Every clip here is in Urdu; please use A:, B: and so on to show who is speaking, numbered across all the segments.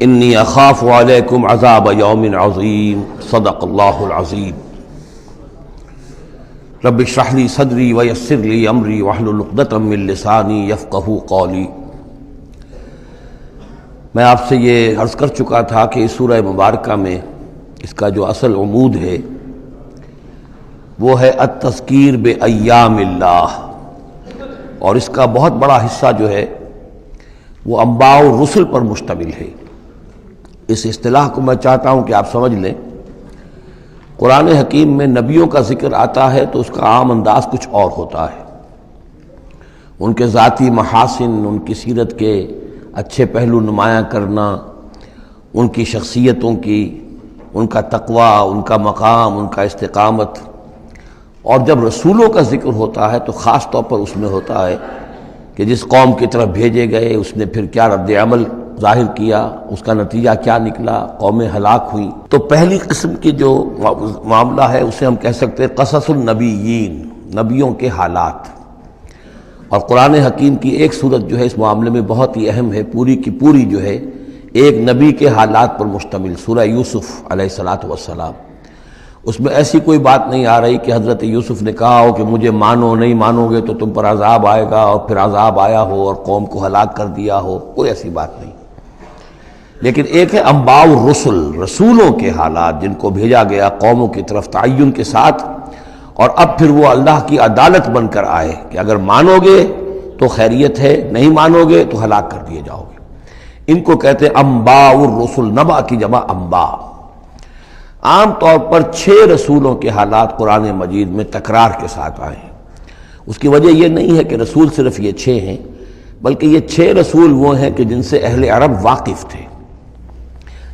A: انی اخاف علیکم عذاب یوم عظیم صدق اللہ العظیم رب اشرح لی صدری ویسر لی امری واحلل عقدۃ من لسانی یفقہوا قولی۔ میں آپ سے یہ عرض کر چکا تھا کہ اس سورہ مبارکہ میں اس کا جو اصل عمود ہے وہ ہے التذکیر بایام اللہ، اور اس کا بہت بڑا حصہ جو ہے وہ انباء الرسل پر مشتمل ہے۔ اس اصطلاح کو میں چاہتا ہوں کہ آپ سمجھ لیں۔ قرآن حکیم میں نبیوں کا ذکر آتا ہے تو اس کا عام انداز کچھ اور ہوتا ہے، ان کے ذاتی محاسن، ان کی سیرت کے اچھے پہلو نمایاں کرنا، ان کی شخصیتوں کی، ان کا تقوی، ان کا مقام، ان کا استقامت۔ اور جب رسولوں کا ذکر ہوتا ہے تو خاص طور پر اس میں ہوتا ہے کہ جس قوم کی طرف بھیجے گئے اس نے پھر کیا رد عمل ظاہر کیا، اس کا نتیجہ کیا نکلا، قومیں ہلاک ہوئیں۔ تو پہلی قسم کی جو معاملہ ہے اسے ہم کہہ سکتے ہیں قصص النبیین، نبیوں کے حالات۔ اور قرآن حکیم کی ایک صورت جو ہے اس معاملے میں بہت ہی اہم ہے، پوری کی پوری جو ہے ایک نبی کے حالات پر مشتمل، سورہ یوسف علیہ الصلاۃ والسلام۔ اس میں ایسی کوئی بات نہیں آ رہی کہ حضرت یوسف نے کہا ہو کہ مجھے مانو، نہیں مانو گے تو تم پر عذاب آئے گا، اور پھر عذاب آیا ہو اور قوم کو ہلاک کر دیا ہو، کوئی ایسی بات نہیں۔ لیکن ایک ہے انباء الرسل، رسولوں کے حالات جن کو بھیجا گیا قوموں کی طرف تعین کے ساتھ، اور اب پھر وہ اللہ کی عدالت بن کر آئے کہ اگر مانو گے تو خیریت ہے، نہیں مانو گے تو ہلاک کر دیے جاؤ گے۔ ان کو کہتے ہیں انباء الرسل، نبا کی جمع انباء۔ عام طور پر 6 رسولوں کے حالات قرآن مجید میں تکرار کے ساتھ آئے ہیں۔ اس کی وجہ یہ نہیں ہے کہ رسول صرف یہ 6 ہیں، بلکہ یہ 6 رسول وہ ہیں کہ جن سے اہل عرب واقف تھے۔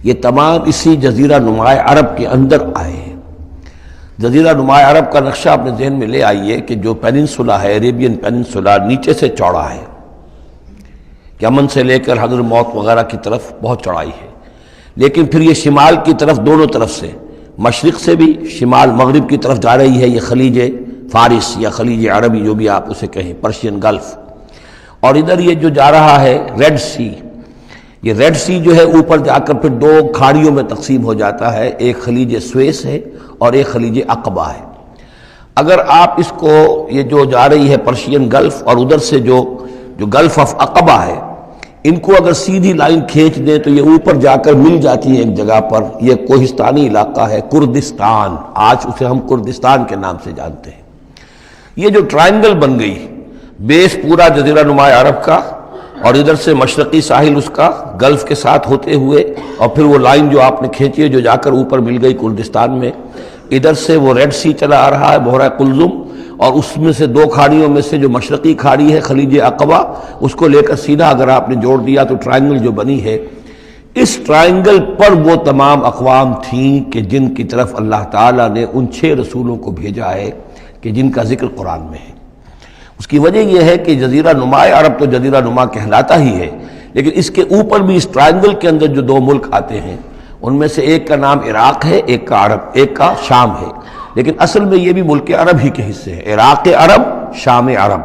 A: یہ تمام اسی جزیرہ نماء عرب کے اندر آئے ہیں۔ جزیرہ نماء عرب کا نقشہ اپنے ذہن میں لے آئیے کہ جو پیننسولا ہے، عربین پیننسولا، نیچے سے چوڑا ہے، یمن سے لے کر حضر موت وغیرہ کی طرف بہت چوڑائی ہے، لیکن پھر یہ شمال کی طرف دونوں طرف سے، مشرق سے بھی شمال مغرب کی طرف جا رہی ہے، یہ خلیج فارس یا خلیج عربی جو بھی آپ اسے کہیں، پرشین گلف۔ اور ادھر یہ جو جا رہا ہے ریڈ سی، یہ ریڈ سی جو ہے اوپر جا کر پھر 2 کھاڑیوں میں تقسیم ہو جاتا ہے، ایک خلیج سویس ہے اور ایک خلیج عقبہ ہے۔ اگر آپ اس کو یہ جو جا رہی ہے پرشین گلف اور ادھر سے جو گلف آف عقبہ ہے، ان کو اگر سیدھی لائن کھینچ دیں تو یہ اوپر جا کر مل جاتی ہے ایک جگہ پر۔ یہ کوہستانی علاقہ ہے، کردستان، آج اسے ہم کردستان کے نام سے جانتے ہیں۔ یہ جو ٹرائنگل بن گئی، بیس پورا جزیرہ نماء عرب کا، اور ادھر سے مشرقی ساحل اس کا گلف کے ساتھ ہوتے ہوئے، اور پھر وہ لائن جو آپ نے کھینچی ہے جو جا کر اوپر مل گئی کردستان میں، ادھر سے وہ ریڈ سی چلا آ رہا ہے، بحیرہ قلزم، اور اس میں سے 2 کھاڑیوں میں سے جو مشرقی کھاڑی ہے خلیج عقبہ، اس کو لے کر سیدھا اگر آپ نے جوڑ دیا تو ٹرائنگل جو بنی ہے، اس ٹرائنگل پر وہ تمام اقوام تھیں کہ جن کی طرف اللہ تعالیٰ نے ان 6 رسولوں کو بھیجا ہے کہ جن کا ذکر قرآن میں ہے۔ اس کی وجہ یہ ہے کہ جزیرہ نماء عرب تو جزیرہ نما کہلاتا ہی ہے، لیکن اس کے اوپر بھی اس ٹرائنگل کے اندر جو 2 ملک آتے ہیں ان میں سے ایک کا نام عراق ہے، ایک کا عرب، ایک کا شام ہے، لیکن اصل میں یہ بھی ملک عرب ہی کے حصے ہیں۔ عراق عرب، شام عرب،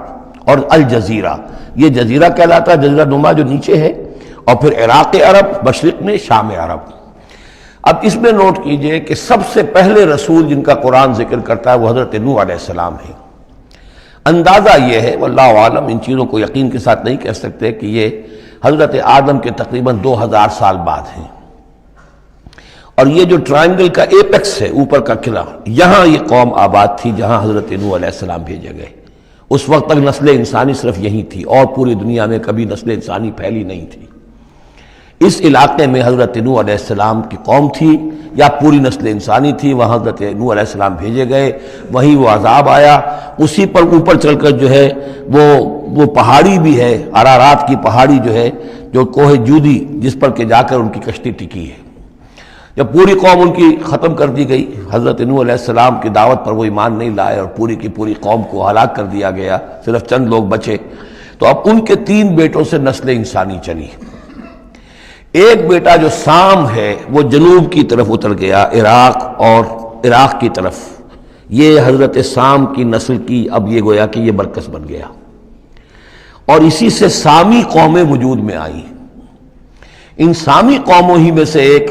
A: اور الجزیرہ، یہ جزیرہ کہلاتا ہے، جزیرہ نما جو نیچے ہے، اور پھر عراق عرب مشرق میں، شام عرب۔ اب اس میں نوٹ کیجئے کہ سب سے پہلے رسول جن کا قرآن ذکر کرتا ہے وہ حضرت نوح علیہ السلام ہے۔ اندازہ یہ ہے، واللہ عالم، ان چیزوں کو یقین کے ساتھ نہیں کہہ سکتے، کہ یہ حضرت آدم کے تقریباً 2000 سال بعد ہیں۔ اور یہ جو ٹرائنگل کا ایپیکس ہے، اوپر کا قلعہ، یہاں یہ قوم آباد تھی جہاں حضرت نوح علیہ السلام بھیجے گئے۔ اس وقت تک نسل انسانی صرف یہی تھی، اور پوری دنیا میں کبھی نسل انسانی پھیلی نہیں تھی۔ اس علاقے میں حضرت نوح علیہ السلام کی قوم تھی، یا پوری نسل انسانی تھی، وہاں حضرت نوح علیہ السلام بھیجے گئے، وہیں وہ عذاب آیا۔ اسی پر اوپر چل کر جو ہے وہ پہاڑی بھی ہے، ارارات کی پہاڑی جو ہے، جو کوہ جودی، جس پر کہ جا کر ان کی کشتی ٹکی ہے۔ جب پوری قوم ان کی ختم کر دی گئی، حضرت نوح علیہ السلام کی دعوت پر وہ ایمان نہیں لائے اور پوری کی پوری قوم کو ہلاک کر دیا گیا، صرف چند لوگ بچے، تو اب ان کے 3 بیٹوں سے نسل انسانی چلی۔ ایک بیٹا جو سام ہے وہ جنوب کی طرف اتر گیا، عراق کی طرف، یہ حضرت سام کی نسل کی اب یہ گویا کہ یہ مرکز بن گیا، اور اسی سے سامی قومیں وجود میں آئیں۔ ان سامی قوموں ہی میں سے ایک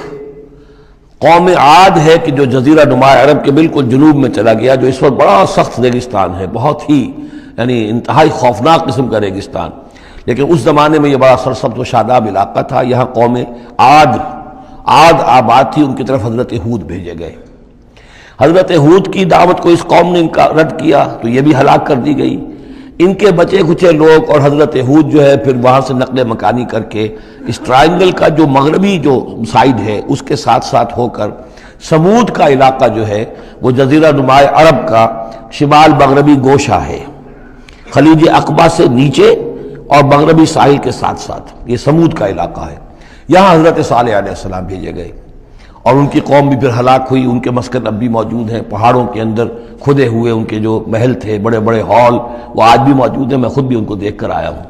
A: قوم عاد ہے کہ جو جزیرہ نما عرب کے بالکل جنوب میں چلا گیا، جو اس وقت بڑا سخت ریگستان ہے، بہت ہی یعنی انتہائی خوفناک قسم کا ریگستان، لیکن اس زمانے میں یہ بڑا سرسبز و شاداب علاقہ تھا۔ یہاں قوم عاد آباد تھی، ان کی طرف حضرت ہود بھیجے گئے۔ حضرت ہود کی دعوت کو اس قوم نے رد کیا تو یہ بھی ہلاک کر دی گئی۔ ان کے بچے کچے لوگ اور حضرت ہود جو ہے پھر وہاں سے نقل مکانی کر کے اس ٹرائنگل کا جو مغربی جو سائڈ ہے اس کے ساتھ ساتھ ہو کر سمود کا علاقہ جو ہے وہ جزیرہ نما عرب کا شمال مغربی گوشہ ہے، خلیج عقبہ سے نیچے اور مغربی ساحل کے ساتھ ساتھ یہ سمود کا علاقہ ہے۔ یہاں حضرت صالح علیہ السلام بھیجے گئے اور ان کی قوم بھی پھر ہلاک ہوئی۔ ان کے مسکن اب بھی موجود ہیں، پہاڑوں کے اندر کھدے ہوئے ان کے جو محل تھے، بڑے بڑے ہال، وہ آج بھی موجود ہیں، میں خود بھی ان کو دیکھ کر آیا ہوں۔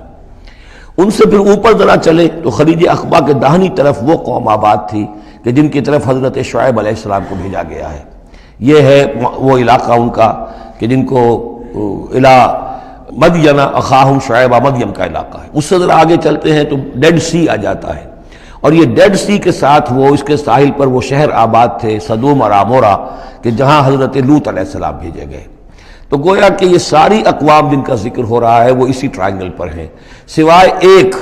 A: ان سے پھر اوپر ذرا چلے تو خلیج عقبہ کے داہنی طرف وہ قوم آباد تھی کہ جن کی طرف حضرت شعیب علیہ السلام کو بھیجا گیا ہے۔ یہ ہے وہ علاقہ ان کا کہ جن کو الی مدین اخاہم شعیب مدین کا علاقہ ہے۔ اس سے ذرا آگے چلتے ہیں تو ڈیڈ سی آ جاتا ہے، اور یہ ڈیڈ سی کے ساتھ وہ اس کے ساحل پر وہ شہر آباد تھے سدوم اور عمورہ کہ جہاں حضرت لوط علیہ السلام بھیجے گئے۔ تو گویا کہ یہ ساری اقوام جن کا ذکر ہو رہا ہے وہ اسی ٹرائنگل پر ہیں، سوائے ایک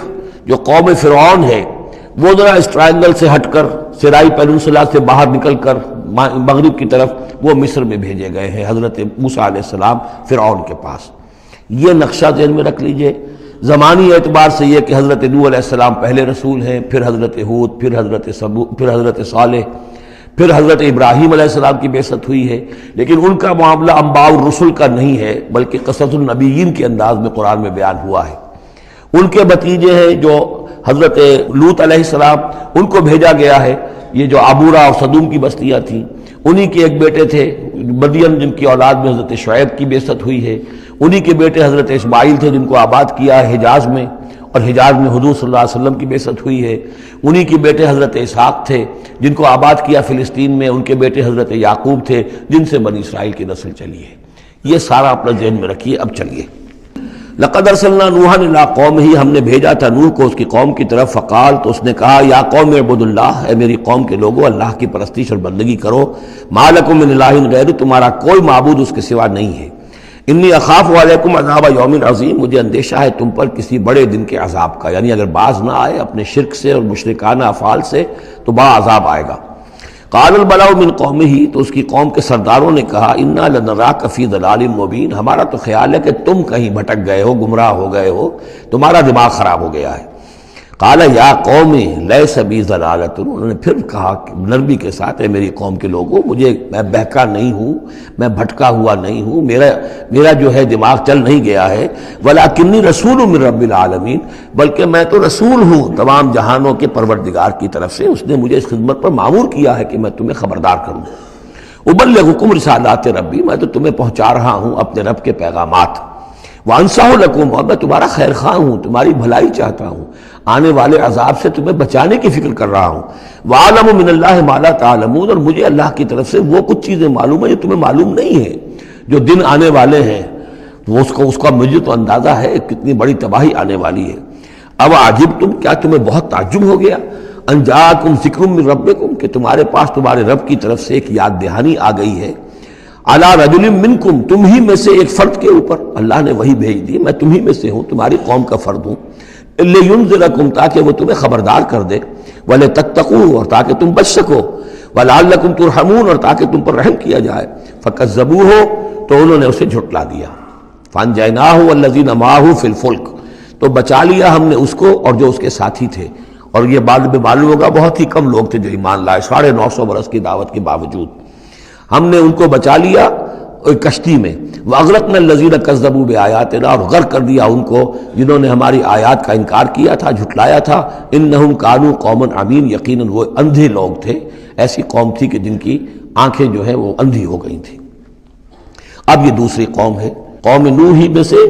A: جو قوم فرعون ہے، وہ ذرا اس ٹرائنگل سے ہٹ کر سرائی پیننسلا سے باہر نکل کر مغرب کی طرف وہ مصر میں بھیجے گئے ہیں حضرت موسیٰ علیہ السلام فرعون کے پاس۔ یہ نقشہ ذہن میں رکھ لیجئے۔ زمانی اعتبار سے یہ کہ حضرت نوح علیہ السلام پہلے رسول ہیں، پھر حضرت ہود، پھر حضرت صالح، پھر حضرت ابراہیم علیہ السلام کی بعثت ہوئی ہے، لیکن ان کا معاملہ انباء الرسل کا نہیں ہے بلکہ قصص النبیین کے انداز میں قرآن میں بیان ہوا ہے۔ ان کے بھتیجے ہیں جو حضرت لوط علیہ السلام، ان کو بھیجا گیا ہے۔ یہ جو عمورہ اور صدوم کی بستیاں تھیں، انہی کے ایک بیٹے تھے مدین جن کی اولاد میں حضرت شعیب کی بعثت ہوئی ہے، انہی کے بیٹے حضرت اسماعیل تھے جن کو آباد کیا ہے حجاز میں، اور حجاز میں حضور صلی اللہ علیہ وسلم کی بعثت ہوئی ہے۔ انہی کے بیٹے حضرت اسحاق تھے جن کو آباد کیا فلسطین میں، ان کے بیٹے حضرت یعقوب تھے جن سے بنی اسرائیل کی نسل چلی ہے۔ یہ سارا اپنا ذہن میں رکھیے۔ اب چلیے، لقد ارسلنا نوحا الی قومہ، ہم نے بھیجا تھا نوح کو اس کی قوم کی طرف، فقال، تو اس نے کہا، یا قوم اعبدوا اللہ، اے میری قوم کے لوگو اللہ کی پرستش اور بندگی کرو، ما لکم من الہ غیرہ، تمہارا کوئی معبود اس کے سوا نہیں ہے، انی اخاف علیکم عذاب یوم عظیم، مجھے اندیشہ ہے تم پر کسی بڑے دن کے عذاب کا، یعنی اگر باز نہ آئے اپنے شرک سے اور مشرکانہ افعال سے تو بڑا عذاب آئے گا۔ قال الملأ من قومہ، تو اس کی قوم کے سرداروں نے کہا، انا لنراک فی ضلال مبین، ہمارا تو خیال ہے کہ تم کہیں بھٹک گئے ہو، گمراہ ہو گئے ہو، تمہارا دماغ خراب ہو گیا ہے۔ قال یا قوم لیس بی ضلالۃ، انہوں نے پھر کہا نرمی کے ساتھ، اے میری قوم کے لوگوں، میں بہکا نہیں ہوں، میں بھٹکا ہوا نہیں ہوں، میرا جو ہے دماغ چل نہیں گیا ہے، ولکنی رسول من رب العالمین، بلکہ میں تو رسول ہوں تمام جہانوں کے پروردگار کی طرف سے، اس نے مجھے اس خدمت پر مامور کیا ہے کہ میں تمہیں خبردار کروں۔ ابلغکم رسالات ربی، میں تو تمہیں پہنچا رہا ہوں اپنے رب کے پیغامات، وانصح لکم، اور میں تمہارا خیر خواہ ہوں، تمہاری بھلائی چاہتا ہوں، آنے والے عذاب سے تمہیں بچانے کی فکر کر رہا ہوں۔ وَأَعْلَمُ مِنَ اللَّهِ مَا لَا تَعْلَمُونَ، اور مجھے اللہ کی طرف سے وہ کچھ چیزیں معلوم ہیں جو تمہیں معلوم نہیں ہے، جو دن آنے والے ہیں وہ اس کا مجھے تو اندازہ ہے کتنی بڑی تباہی آنے والی ہے۔ اب عجبتم، کیا تمہیں بہت تعجب ہو گیا، ان جاءکم ذکر من ربکم، کہ تمہارے پاس تمہارے رب کی طرف سے ایک یاد دہانی آ گئی ہے، علی رجل منکم، تم ہی میں سے ایک فرد کے اوپر اللہ نے وہی بھیج دی، میں تم ہی میں سے ہوں، تمہاری قوم کا فرد ہوں، لینذرکم، تاکہ وہ تمہیں خبردار کر دے، ولتتقوا، اور تاکہ تم بچ سکو، ولعلکم ترحمون، اور تاکہ تم پر رحم کیا جائے۔ فکذبوہ، تو انہوں نے اسے جھٹلا دیا، فانجیناہ والذین معہ فی الفلک، تو بچا لیا ہم نے اس کو اور جو اس کے ساتھی تھے، اور یہ بعد میں معلوم ہوگا بہت ہی کم لوگ تھے جو ایمان لائے 950 برس کی دعوت کے باوجود، ہم نے ان کو بچا لیا ایک کشتی میں۔ وَأَغْرَقْنَا الَّذِينَ كَذَّبُوا بِآيَاتِنَا، اور غرق کر دیا ان کو جنہوں نے ہماری آیات کا انکار کیا تھا، جھٹلایا تھا۔ إِنَّهُمْ كَانُوا قَوْمًا عَمِينَ، یقیناً وہ اندھے لوگ تھے، ایسی قوم تھی کہ جن کی آنکھیں جو ہیں وہ اندھی ہو گئی تھیں۔ اب یہ دوسری قوم ہے، قوم نوح ہی میں سے